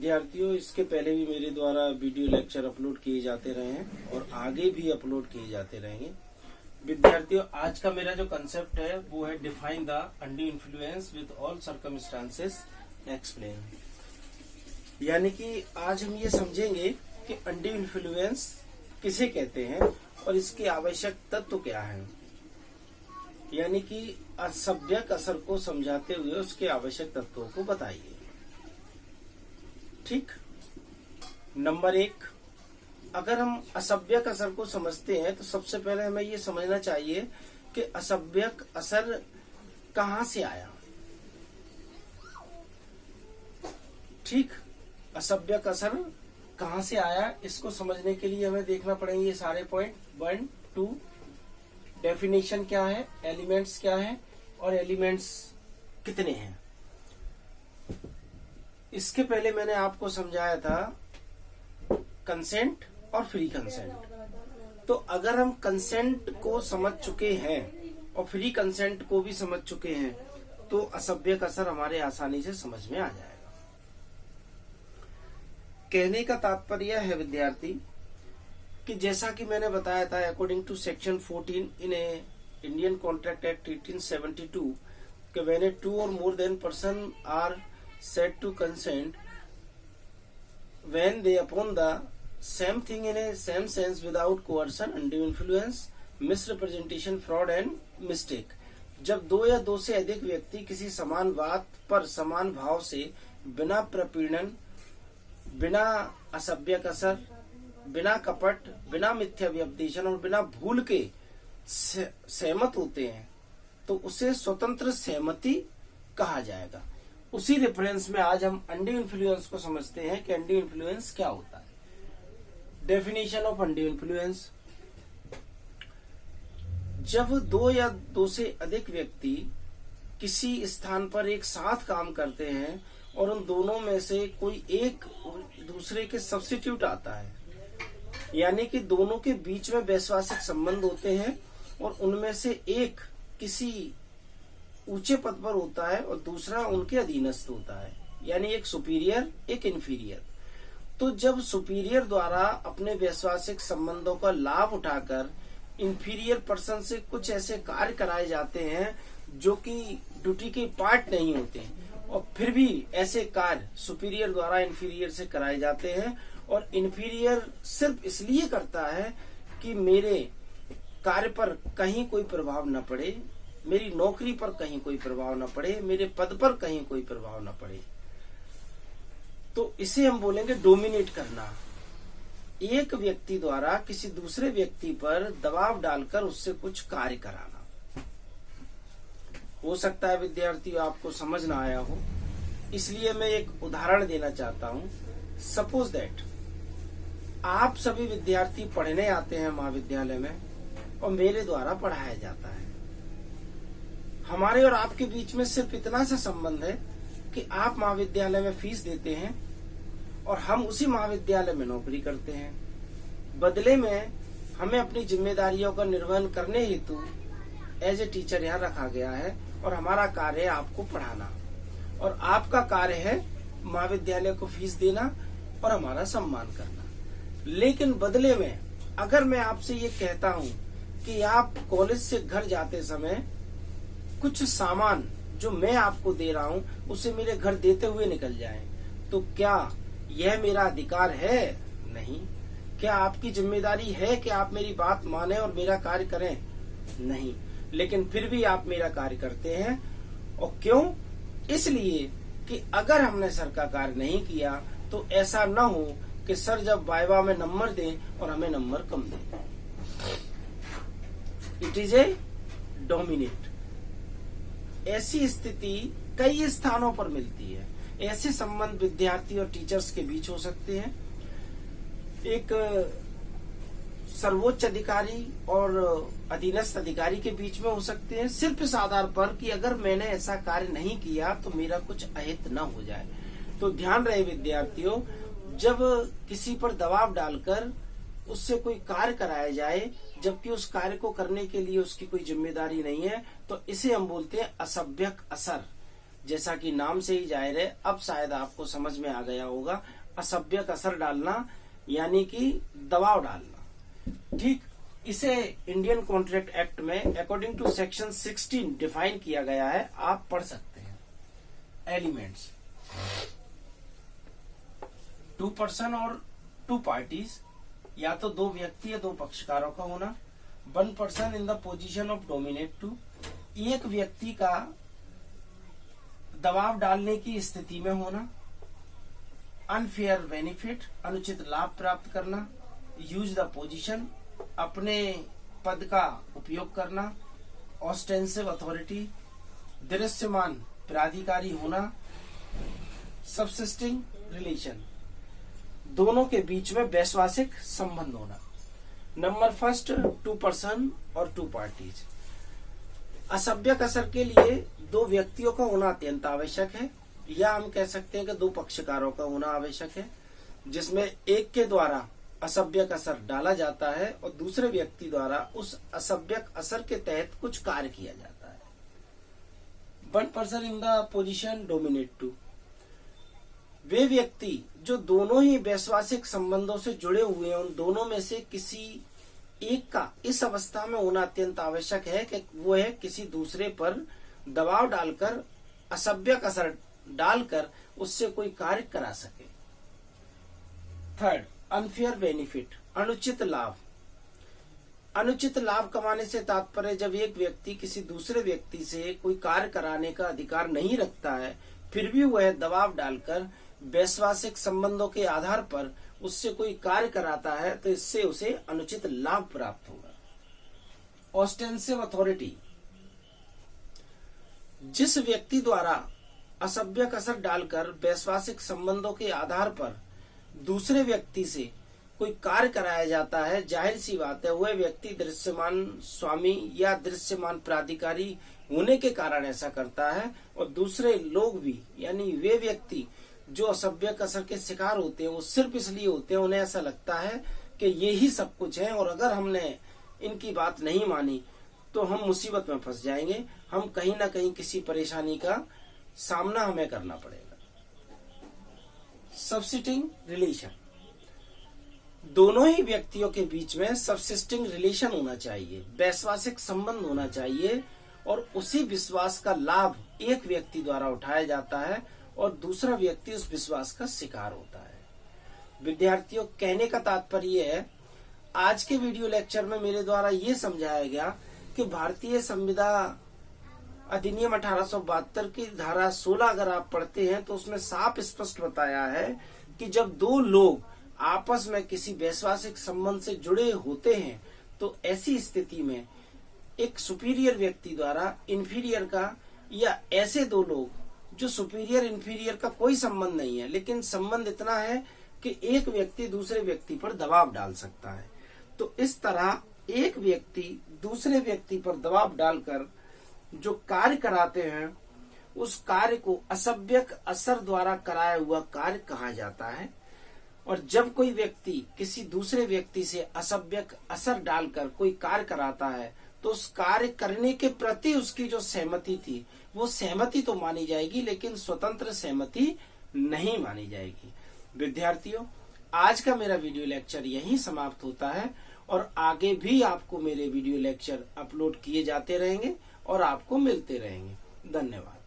विद्यार्थियों, इसके पहले भी मेरे द्वारा वीडियो लेक्चर अपलोड किए जाते रहे हैं और आगे भी अपलोड किए जाते रहेंगे। विद्यार्थियों, आज का मेरा जो कंसेप्ट है वो है define the undue influence with all circumstances explain. यानी कि आज हम ये समझेंगे कि अनड्यू इन्फ्लुएंस किसे कहते हैं और इसके आवश्यक तत्व क्या हैं। यानी कि असभ्यक असर को समझाते हुए उसके आवश्यक तत्वों को बताइए। ठीक। नंबर 1, अगर हम असभ्यक असर को समझते हैं तो सबसे पहले हमें ये समझना चाहिए कि असभ्यक असर कहां से आया। ठीक, असभ्यक असर कहां से आया, इसको समझने के लिए हमें देखना पड़ेंगे ये सारे पॉइंट। 1, 2, डेफिनेशन क्या है, एलिमेंट्स क्या है और एलिमेंट्स कितने हैं। इसके पहले मैंने आपको समझाया था कंसेंट और फ्री कंसेंट। तो अगर हम कंसेंट को समझ चुके हैं और फ्री कंसेंट को भी समझ चुके हैं तो असभ्यक असर हमारे आसानी से समझ में आ जाएगा। कहने का तात्पर्य है विद्यार्थी कि जैसा कि मैंने बताया था, according to section 14 in Indian contract act 1872 कि when 2 or more than person are said to consent when they upon the same thing in a same sense without coercion, undue influence, misrepresentation, fraud and mistake। जब 2 या 2 से अधिक व्यक्ति किसी समान बात पर समान भाव से बिना प्रपीड़न, बिना असभ्यक असर, बिना कपट, बिना मिथ्या व्यपदेशन और बिना भूल के सहमत होते हैं तो उसे स्वतंत्र सहमति कहा जाएगा। उसी रेफरेंस में आज हम अनड्यू इन्फ्लुएंस को समझते हैं कि अनड्यू इन्फ्लुएंस क्या होता है। डेफिनेशन ऑफ अनड्यू इन्फ्लुएंस, जब 2 या 2 से अधिक व्यक्ति किसी स्थान पर एक साथ काम करते हैं और उन दोनों में से कोई एक दूसरे के सब्स्टिट्यूट आता है, यानी कि दोनों के बीच में वैश्वासिक संबंध होते हैं और उनमें से एक किसी ऊंचे पद पर होता है और दूसरा उनके अधीनस्थ होता है, यानी एक सुपीरियर एक इंफीरियर। तो जब सुपीरियर द्वारा अपने वैश्वासिक संबंधों का लाभ उठाकर इंफीरियर पर्सन से कुछ ऐसे कार्य कराए जाते हैं जो कि ड्यूटी के पार्ट नहीं होते और फिर भी ऐसे कार्य सुपीरियर द्वारा इंफीरियर से कराए जाते हैं और इंफीरियर सिर्फ इसलिए करता है कि मेरे कार्य पर कहीं कोई प्रभाव न पड़े, मेरी नौकरी पर कहीं कोई प्रभाव न पड़े, मेरे पद पर कहीं कोई प्रभाव न पड़े। तो इसे हम बोलेंगे डोमिनेट करना। एक व्यक्ति द्वारा किसी दूसरे व्यक्ति पर दबाव डालकर उससे कुछ कार्य कराना। हो सकता है विद्यार्थियों आपको समझ ना आया हो, इसलिए मैं एक उदाहरण देना चाहता हूं। सपोज दैट आप सभी विद्यार्थी पढ़ने आते हैं महाविद्यालय में और मेरे द्वारा पढ़ाया जाता है। हमारे और आपके बीच में सिर्फ इतना सा संबंध है कि आप महाविद्यालय में फीस देते हैं और हम उसी महाविद्यालय में नौकरी करते हैं। बदले में हमें अपनी जिम्मेदारियों का निर्वहन करने हेतु एज ए टीचर यहाँ रखा गया है और हमारा कार्य है आपको पढ़ाना और आपका कार्य है महाविद्यालय को फीस देना और हमारा सम्मान करना। लेकिन बदले में अगर मैं आपसे ये कहता हूँ कि आप कॉलेज से घर जाते समय कुछ सामान जो मैं आपको दे रहा हूं उसे मेरे घर देते हुए निकल जाएं, तो क्या यह मेरा अधिकार है? नहीं। क्या आपकी जिम्मेदारी है कि आप मेरी बात माने और मेरा कार्य करें? नहीं। लेकिन फिर भी आप मेरा कार्य करते हैं। और क्यों? इसलिए कि अगर हमने सर का कार्य नहीं किया तो ऐसा न हो कि सर जब वाइवा में नंबर दें और हमें नंबर कम दें। It is a dominate. ऐसी स्थिति कई स्थानों पर मिलती है। ऐसे संबंध विद्यार्थी और टीचर्स के बीच हो सकते हैं। एक सर्वोच्च अधिकारी और अधीनस्थ अधिकारी के बीच में हो सकते हैं, सिर्फ इस आधार पर कि अगर मैंने ऐसा कार्य नहीं किया तो मेरा कुछ अहित न हो जाए। तो ध्यान रहे विद्यार्थियों, जब किसी पर दबाव डालकर उससे कोई कार्य कराया जाए जबकि उस कार्य को करने के लिए उसकी कोई जिम्मेदारी नहीं है, तो इसे हम बोलते हैं असभ्यक असर। जैसा कि नाम से ही जाहिर है, अब शायद आपको समझ में आ गया होगा, असभ्यक असर डालना यानी कि दबाव डालना। ठीक, इसे इंडियन कॉन्ट्रैक्ट एक्ट में अकॉर्डिंग टू सेक्शन 16 डिफाइन किया गया है, आप पढ़ सकते हैं। एलिमेंट्स, 2 पर्सन और 2 पार्टीज, या तो 2 व्यक्ति या 2 पक्षकारों का होना। 1 person in the position of dominate to, एक व्यक्ति का दबाव डालने की स्थिति में होना। अनफेयर बेनिफिट, अनुचित लाभ प्राप्त करना। यूज द पोजीशन, अपने पद का उपयोग करना। ऑस्टेंसिव अथॉरिटी, दृश्यमान प्राधिकारी होना। सबसिस्टिंग रिलेशन, दोनों के बीच में वैश्वासिक संबंध होना। नंबर फर्स्ट, 2 पर्सन और 2 पार्टीज। असभ्यक असर के लिए 2 व्यक्तियों का होना अत्यंत आवश्यक है, या हम कह सकते हैं कि 2 पक्षकारों का होना आवश्यक है, जिसमें एक के द्वारा असभ्यक असर डाला जाता है और दूसरे व्यक्ति द्वारा उस असभ्यक असर के तहत कुछ कार्य किया जाता है। 1 person in the position dominate to, वे व्यक्ति जो दोनों ही वैश्वासिक संबंधों से जुड़े हुए हैं, उन दोनों में से किसी एक का इस अवस्था में होना अत्यंत आवश्यक है कि वो है किसी दूसरे पर दबाव डालकर, असभ्यक असर डालकर उससे कोई कार्य करा सके। 3, अनफेयर बेनिफिट, अनुचित लाभ। अनुचित लाभ कमाने से तात्पर्य जब एक व्यक्ति किसी दूसरे व्यक्ति से कोई कार्य कराने का अधिकार नहीं रखता है, फिर भी वह दबाव डालकर वैश्वासिक संबंधों के आधार पर उससे कोई कार्य कराता है, तो इससे उसे अनुचित लाभ प्राप्त होगा। ऑस्टेंसिव अथॉरिटी, जिस व्यक्ति द्वारा असभ्यक असर डालकर वैश्वासिक संबंधों के आधार पर दूसरे व्यक्ति से कोई कार्य कराया जाता है, जाहिर सी बात है वह व्यक्ति दृश्यमान स्वामी या दृश्यमान प्राधिकारी होने के कारण ऐसा करता है, और दूसरे लोग भी, यानी वे व्यक्ति जो असभ्यक असर के शिकार होते हैं वो सिर्फ इसलिए होते हैं, उन्हें ऐसा लगता है कि ये ही सब कुछ है और अगर हमने इनकी बात नहीं मानी तो हम मुसीबत में फंस जाएंगे, हम कहीं ना कहीं किसी परेशानी का सामना हमें करना पड़ेगा। सबसिस्टिंग रिलेशन, दोनों ही व्यक्तियों के बीच में सबसिस्टिंग रिलेशन होना चाहिए, वैश्वासिक संबंध होना चाहिए, और उसी विश्वास का लाभ एक व्यक्ति द्वारा उठाया जाता है और दूसरा व्यक्ति उस विश्वास का शिकार होता है। विद्यार्थियों, कहने का तात्पर्य है, आज के वीडियो लेक्चर में मेरे द्वारा ये समझाया गया कि भारतीय संविधान अधिनियम 1872 की धारा 16 अगर आप पढ़ते हैं तो उसमें साफ स्पष्ट बताया है कि जब 2 लोग आपस में किसी वैश्वासिक संबंध से जुड़े होते हैं तो ऐसी स्थिति में एक सुपीरियर व्यक्ति द्वारा इंफीरियर का, या ऐसे 2 लोग जो सुपीरियर इंफीरियर का कोई संबंध नहीं है लेकिन संबंध इतना है कि एक व्यक्ति दूसरे व्यक्ति पर दबाव डाल सकता है, तो इस तरह एक व्यक्ति दूसरे व्यक्ति पर दबाव डालकर जो कार्य कराते हैं उस कार्य को असभ्यक असर द्वारा कराया हुआ कार्य कहा जाता है। और जब कोई व्यक्ति किसी दूसरे व्यक्ति से असभ्यक असर डालकर कोई कार्य कराता है तो उस कार्य करने के प्रति उसकी जो सहमति थी वो सहमति तो मानी जाएगी, लेकिन स्वतंत्र सहमति नहीं मानी जाएगी। विद्यार्थियों, आज का मेरा वीडियो लेक्चर यहीं समाप्त होता है और आगे भी आपको मेरे वीडियो लेक्चर अपलोड किए जाते रहेंगे और आपको मिलते रहेंगे। धन्यवाद।